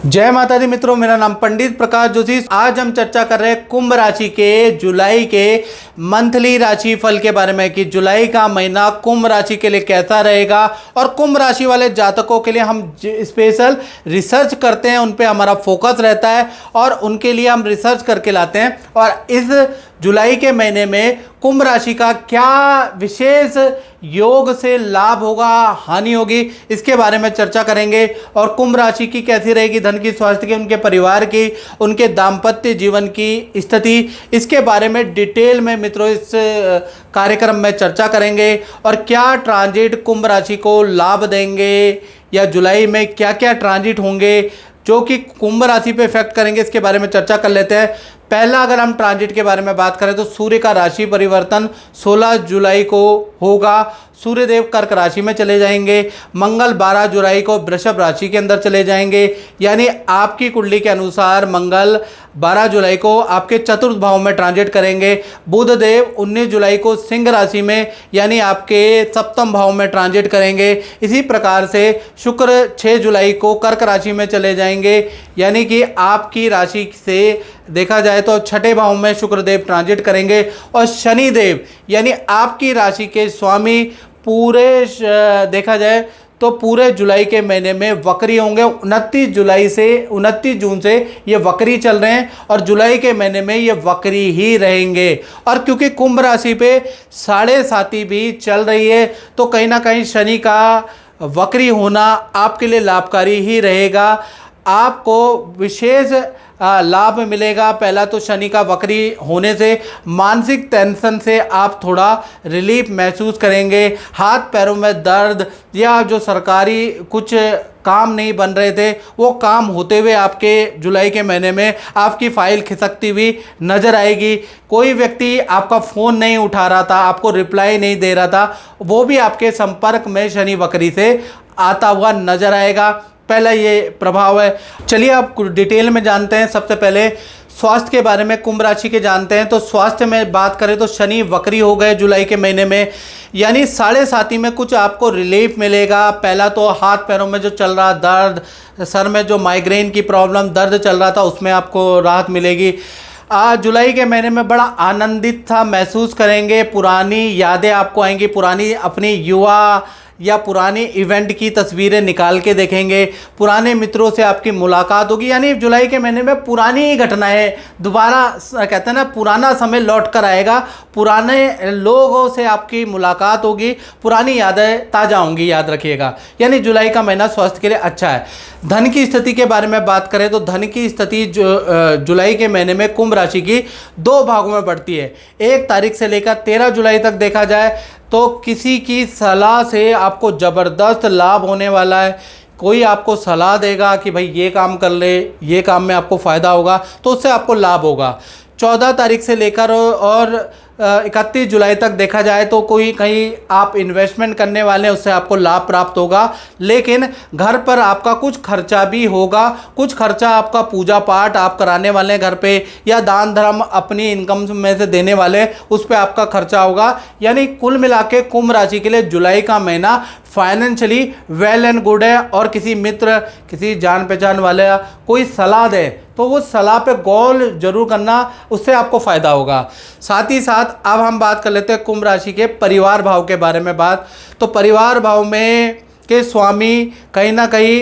जय माता दी मित्रों, मेरा नाम पंडित प्रकाश जोशी। आज हम चर्चा कर रहे हैं कुंभ राशि के जुलाई के मंथली राशि फल के बारे में कि जुलाई का महीना कुंभ राशि के लिए कैसा रहेगा। और कुंभ राशि वाले जातकों के लिए हम स्पेशल रिसर्च करते हैं, उन पे हमारा फोकस रहता है और उनके लिए हम रिसर्च करके लाते हैं। और इस जुलाई के महीने में कुंभ राशि का क्या विशेष योग से लाभ होगा, हानि होगी, इसके बारे में चर्चा करेंगे। और कुंभ राशि की कैसी रहेगी धन की, स्वास्थ्य की, उनके परिवार की, उनके दाम्पत्य जीवन की स्थिति, इसके बारे में डिटेल में मित्रों इस कार्यक्रम में चर्चा करेंगे। और क्या ट्रांजिट कुंभ राशि को लाभ देंगे या जुलाई में क्या क्या ट्रांजिट होंगे जो कि कुंभ राशि पे इफेक्ट करेंगे, इसके बारे में चर्चा कर लेते हैं। पहला अगर हम ट्रांजिट के बारे में बात करें तो सूर्य का राशि परिवर्तन 16 जुलाई को होगा। सूर्यदेव कर्क राशि में चले जाएंगे। मंगल 12 जुलाई को वृषभ राशि के अंदर चले जाएंगे, यानी आपकी कुंडली के अनुसार मंगल 12 जुलाई को आपके चतुर्थ भाव में ट्रांजिट करेंगे। बुध देव 19 जुलाई को सिंह राशि में यानी आपके सप्तम भाव में ट्रांजिट करेंगे। इसी प्रकार से शुक्र 6 जुलाई को कर्क राशि में चले जाएंगे, यानी कि आपकी राशि से देखा जाए तो छठे भाव में शुक्रदेव ट्रांजिट करेंगे। और शनिदेव यानी आपकी राशि के स्वामी पूरे देखा जाए तो पूरे जुलाई के महीने में वक्री होंगे। 29 जून से ये वक्री चल रहे हैं और जुलाई के महीने में ये वक्री ही रहेंगे। और क्योंकि कुंभ राशि पे 7.5 भी चल रही है तो कहीं ना कहीं शनि का वक्री होना आपके लिए लाभकारी ही रहेगा। आपको विशेष लाभ मिलेगा। पहला तो शनि का वक्री होने से मानसिक टेंशन से आप थोड़ा रिलीफ महसूस करेंगे। हाथ पैरों में दर्द या जो सरकारी कुछ काम नहीं बन रहे थे वो काम होते हुए आपके जुलाई के महीने में आपकी फाइल खिसकती हुई नज़र आएगी। कोई व्यक्ति आपका फ़ोन नहीं उठा रहा था, आपको रिप्लाई नहीं दे रहा था, वो भी आपके संपर्क में शनि वक्री से आता हुआ नज़र आएगा। पहला ये प्रभाव है। चलिए आप डिटेल में जानते हैं। सबसे पहले स्वास्थ्य के बारे में कुंभ राशि के जानते हैं। तो स्वास्थ्य में बात करें तो शनि वक्री हो गए जुलाई के महीने में, यानी 7.5 में कुछ आपको रिलीफ मिलेगा। पहला तो हाथ पैरों में जो चल रहा दर्द, सर में जो माइग्रेन की प्रॉब्लम दर्द चल रहा था उसमें आपको राहत मिलेगी। जुलाई के महीने में बड़ा आनंदित था महसूस करेंगे। पुरानी यादें आपको आएंगी, पुरानी अपनी युवा या पुरानी इवेंट की तस्वीरें निकाल के देखेंगे। पुराने मित्रों से आपकी मुलाकात होगी, यानी जुलाई के महीने में पुरानी ही घटनाएं दोबारा कहते हैं ना, पुराना समय लौट कर आएगा। पुराने लोगों से आपकी मुलाकात होगी, पुरानी यादें ताज़ा होंगी, याद रखिएगा। यानी जुलाई का महीना स्वास्थ्य के लिए अच्छा है। धन की स्थिति के बारे में बात करें तो धन की स्थिति जुलाई के महीने में कुंभ राशि की 2 भागों में बढ़ती है। 1 तारीख से लेकर 13 जुलाई तक देखा जाए तो किसी की सलाह से आपको ज़बरदस्त लाभ होने वाला है। कोई आपको सलाह देगा कि भाई ये काम कर ले, ये काम में आपको फ़ायदा होगा, तो उससे आपको लाभ होगा। 14 तारीख से लेकर और 31 जुलाई तक देखा जाए तो कोई कहीं आप इन्वेस्टमेंट करने वाले हैं, उससे आपको लाभ प्राप्त होगा। लेकिन घर पर आपका कुछ खर्चा भी होगा। कुछ खर्चा आपका पूजा पाठ आप कराने वाले हैं घर पे, या दान धर्म अपनी इनकम में से देने वाले, उस पर आपका खर्चा होगा। यानी कुल मिला के कुंभ राशि के लिए जुलाई का महीना फाइनेंशियली वेल एंड गुड है। और किसी मित्र, किसी जान पहचान वाले कोई सलाह दे तो वो सलाह पे गौर जरूर करना, उससे आपको फ़ायदा होगा। साथ ही साथ अब हम बात कर लेते हैं कुंभ राशि के परिवार भाव के बारे में। तो परिवार भाव में के स्वामी कहीं ना कहीं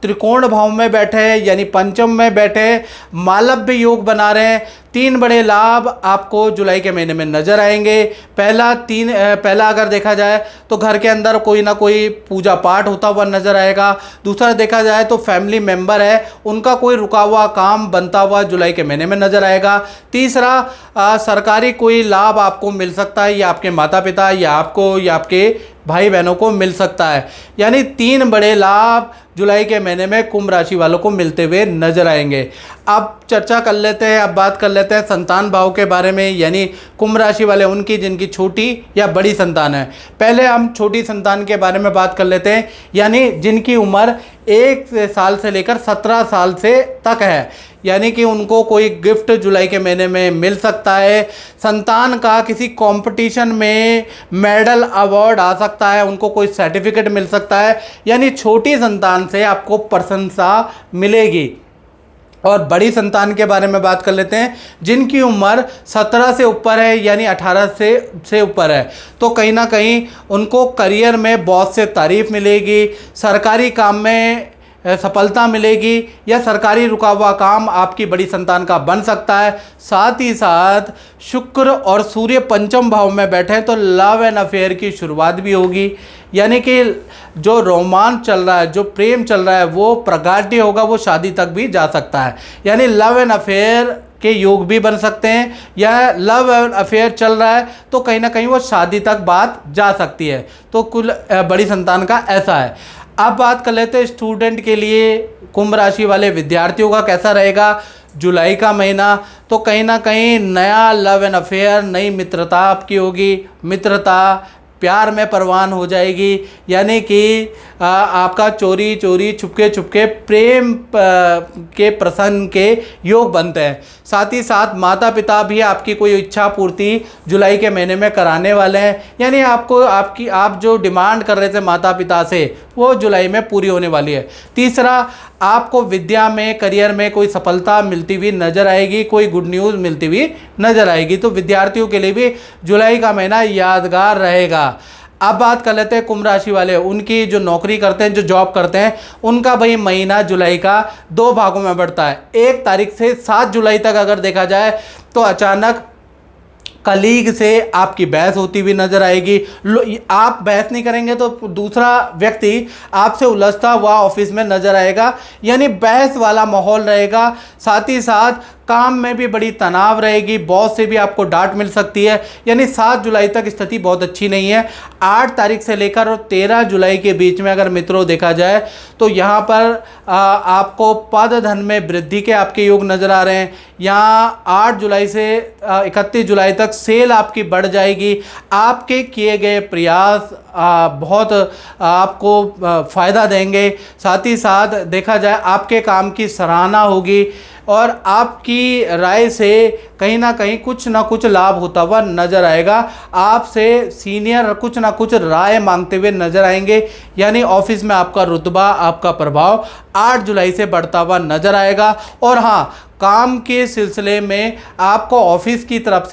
त्रिकोण भाव में बैठे हैं, यानी पंचम में बैठे मालव्य योग बना रहे हैं। 3 बड़े लाभ आपको जुलाई के महीने में नजर आएंगे। पहला अगर देखा जाए तो घर के अंदर कोई ना कोई पूजा पाठ होता हुआ नजर आएगा। दूसरा देखा जाए तो फैमिली मेंबर है, उनका कोई रुका हुआ काम बनता हुआ जुलाई के महीने में नजर आएगा। तीसरा सरकारी कोई लाभ आपको मिल सकता है, या आपके माता पिता या आपको या आपके भाई बहनों को मिल सकता है। यानी 3 बड़े लाभ जुलाई के महीने में कुंभ राशि वालों को मिलते हुए नजर आएंगे। अब चर्चा कर लेते हैं, अब बात कर लेते हैं संतान भाव के बारे में, यानी कुंभ राशि वाले उनकी जिनकी छोटी या बड़ी संतान है। पहले हम छोटी संतान के बारे में बात कर लेते हैं, यानी जिनकी उम्र 1 साल से लेकर 17 साल से तक है, यानी कि उनको कोई गिफ्ट जुलाई के महीने में मिल सकता है। संतान का किसी कंपटीशन में मेडल अवार्ड आ सकता है, उनको कोई सर्टिफिकेट मिल सकता है, यानी छोटी संतान से आपको प्रशंसा मिलेगी। और बड़ी संतान के बारे में बात कर लेते हैं, जिनकी उम्र 17 से ऊपर है यानी 18 से ऊपर है, तो कहीं ना कहीं उनको करियर में बॉस से तारीफ मिलेगी, सरकारी काम में सफलता मिलेगी, या सरकारी रुका हुआ काम आपकी बड़ी संतान का बन सकता है। साथ ही साथ शुक्र और सूर्य पंचम भाव में बैठे हैं, तो लव एंड अफेयर की शुरुआत भी होगी, यानी कि जो रोमांच चल रहा है, जो प्रेम चल रहा है, वो प्रगाढ़ होगा, वो शादी तक भी जा सकता है। यानी लव एंड अफेयर के योग भी बन सकते हैं, या लव एंड अफेयर चल रहा है तो कहीं ना कहीं वो शादी तक बात जा सकती है। तो कुल बड़ी संतान का ऐसा है। अब बात कर लेते हैं स्टूडेंट के लिए, कुंभ राशि वाले विद्यार्थियों का कैसा रहेगा जुलाई का महीना। तो कहीं ना कहीं नया लव एंड अफेयर, नई मित्रता आपकी होगी, मित्रता प्यार में परवान हो जाएगी, यानी कि आपका चोरी चोरी छुपके छुपके प्रेम के प्रसन्न के योग बनते हैं। साथ ही साथ माता पिता भी आपकी कोई इच्छा पूर्ति जुलाई के महीने में कराने वाले हैं, यानी आपको आप जो डिमांड कर रहे थे माता पिता से, वो जुलाई में पूरी होने वाली है। तीसरा, आपको विद्या में, करियर में कोई सफलता मिलती हुई नजर आएगी, कोई गुड न्यूज़ मिलती हुई नजर आएगी। तो विद्यार्थियों के लिए भी जुलाई का महीना यादगार रहेगा। अब बात कर लेते हैं कुंभ राशि वाले, उनकी जो नौकरी करते हैं, जो जॉब करते हैं, उनका भाई महीना जुलाई का 2 भागों में बढ़ता है। 1 तारीख से 7 जुलाई तक अगर देखा जाए तो अचानक कलीग से आपकी बहस होती हुई नजर आएगी। आप बहस नहीं करेंगे तो दूसरा व्यक्ति आपसे उलझता हुआ ऑफिस में नजर आएगा, यानी बहस वाला माहौल रहेगा। साथ ही साथ काम में भी बड़ी तनाव रहेगी, बॉस से भी आपको डांट मिल सकती है, यानी 7 जुलाई तक स्थिति बहुत अच्छी नहीं है। 8 तारीख से लेकर और 13 जुलाई के बीच में अगर मित्रों देखा जाए तो यहाँ पर आपको पद धन में वृद्धि के आपके योग नज़र आ रहे हैं। यहाँ 8 जुलाई से 31 जुलाई तक सेल आपकी बढ़ जाएगी। आपके किए गए प्रयास बहुत आपको फ़ायदा देंगे। साथ ही साथ देखा जाए आपके काम की सराहना होगी और आपकी राय से कहीं ना कहीं कुछ ना कुछ लाभ होता हुआ नज़र आएगा। आपसे सीनियर कुछ ना कुछ राय मांगते हुए नज़र आएंगे, यानी ऑफिस में आपका रुतबा, आपका प्रभाव 8 जुलाई से बढ़ता हुआ नज़र आएगा। और हाँ, काम के सिलसिले में आपको ऑफिस की तरफ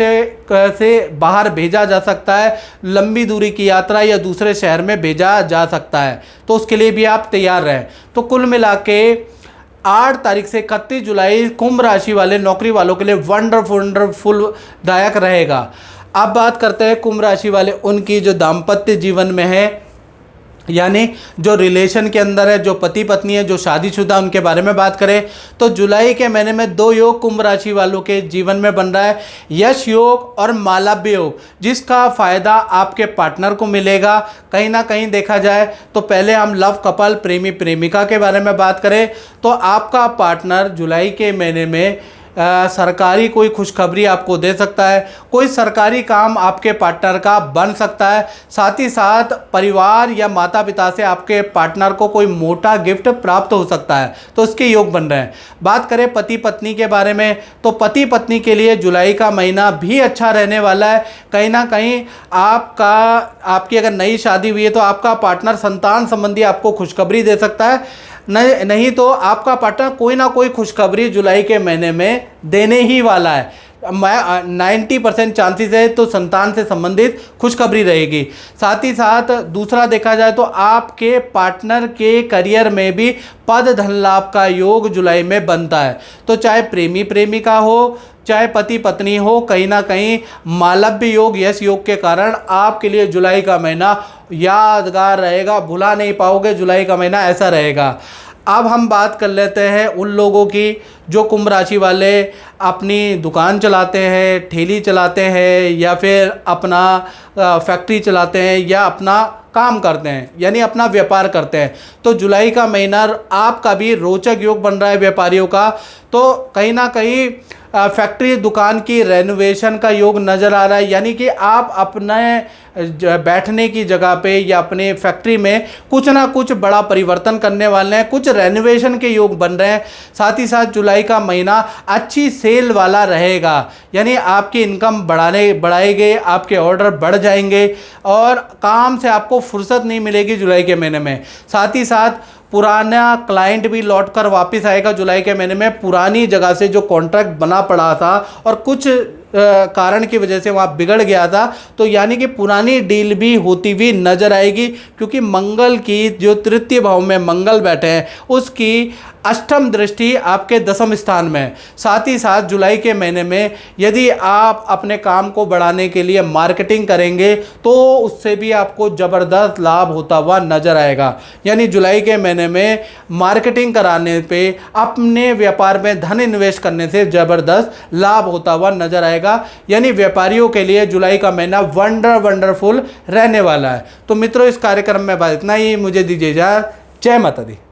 से बाहर भेजा जा सकता है, लंबी दूरी की यात्रा या दूसरे शहर में भेजा जा सकता है, तो उसके लिए भी आप तैयार रहें। तो कुल मिला के 8 तारीख से 31 जुलाई कुंभ राशि वाले नौकरी वालों के लिए वंडरफुल दायक रहेगा। अब बात करते हैं कुंभ राशि वाले उनकी जो दाम्पत्य जीवन में है, यानी जो रिलेशन के अंदर है, जो पति पत्नी है, जो शादीशुदा, उनके बारे में बात करें तो जुलाई के महीने में 2 योग कुंभ राशि वालों के जीवन में बन रहा है, यश योग और मालव्य योग, जिसका फ़ायदा आपके पार्टनर को मिलेगा। कहीं ना कहीं देखा जाए तो पहले हम लव कपल, प्रेमी प्रेमिका के बारे में बात करें तो आपका पार्टनर जुलाई के महीने में सरकारी कोई खुशखबरी आपको दे सकता है, कोई सरकारी काम आपके पार्टनर का बन सकता है। साथ ही साथ परिवार या माता पिता से आपके पार्टनर को कोई मोटा गिफ्ट प्राप्त हो सकता है, तो उसके योग बन रहे हैं। बात करें पति पत्नी के बारे में तो पति पत्नी के लिए जुलाई का महीना भी अच्छा रहने वाला है। कहीं ना कहीं आपकी अगर नई शादी हुई है तो आपका पार्टनर संतान संबंधी आपको खुशखबरी दे सकता है, नहीं तो आपका पार्टनर कोई ना कोई खुशखबरी जुलाई के महीने में देने ही वाला है। 90% चांसेस है तो संतान से संबंधित खुशखबरी रहेगी। साथ ही साथ दूसरा देखा जाए तो आपके पार्टनर के करियर में भी पद धन लाभ का योग जुलाई में बनता है। तो चाहे प्रेमी प्रेमिका हो, चाहे पति पत्नी हो, कहीं ना कहीं मालव्य योग, यश योग के कारण आपके लिए जुलाई का महीना यादगार रहेगा, भुला नहीं पाओगे। जुलाई का महीना ऐसा रहेगा। अब हम बात कर लेते हैं उन लोगों की जो कुंभ राशि वाले अपनी दुकान चलाते हैं, ठेली चलाते हैं, या फिर अपना फैक्ट्री चलाते हैं, या अपना काम करते हैं, यानी अपना व्यापार करते हैं। तो जुलाई का महीना आपका भी रोचक योग बन रहा है व्यापारियों का। तो कहीं ना कहीं फैक्ट्री दुकान की रेनोवेशन का योग नज़र आ रहा है, यानी कि आप अपने बैठने की जगह पे या अपने फैक्ट्री में कुछ ना कुछ बड़ा परिवर्तन करने वाले हैं, कुछ रेनोवेशन के योग बन रहे हैं। साथ ही साथ जुलाई का महीना अच्छी सेल वाला रहेगा, यानी आपकी इनकम बढ़ाएंगे, आपके ऑर्डर बढ़ जाएंगे और काम से आपको फुर्सत नहीं मिलेगी जुलाई के महीने में। साथ ही साथ पुराना क्लाइंट भी लौट कर वापस आएगा जुलाई के महीने में। पुरानी जगह से जो कॉन्ट्रैक्ट बना पड़ा था और कुछ कारण की वजह से वहाँ बिगड़ गया था, तो यानी कि पुरानी डील भी होती हुई नजर आएगी, क्योंकि मंगल की जो तृतीय भाव में मंगल बैठे हैं उसकी अष्टम दृष्टि आपके दसम स्थान में। साथ ही साथ जुलाई के महीने में यदि आप अपने काम को बढ़ाने के लिए मार्केटिंग करेंगे तो उससे भी आपको ज़बरदस्त लाभ होता हुआ नजर आएगा। यानी जुलाई के महीने में मार्केटिंग कराने पे, अपने व्यापार में धन इन्वेस्ट करने से ज़बरदस्त लाभ होता हुआ नजर आएगा। यानी व्यापारियों के लिए जुलाई का महीना वंडरफुल रहने वाला है। तो मित्रों, इस कार्यक्रम में बस इतना ही। मुझे दीजिए इजाज़त। जय माता दी।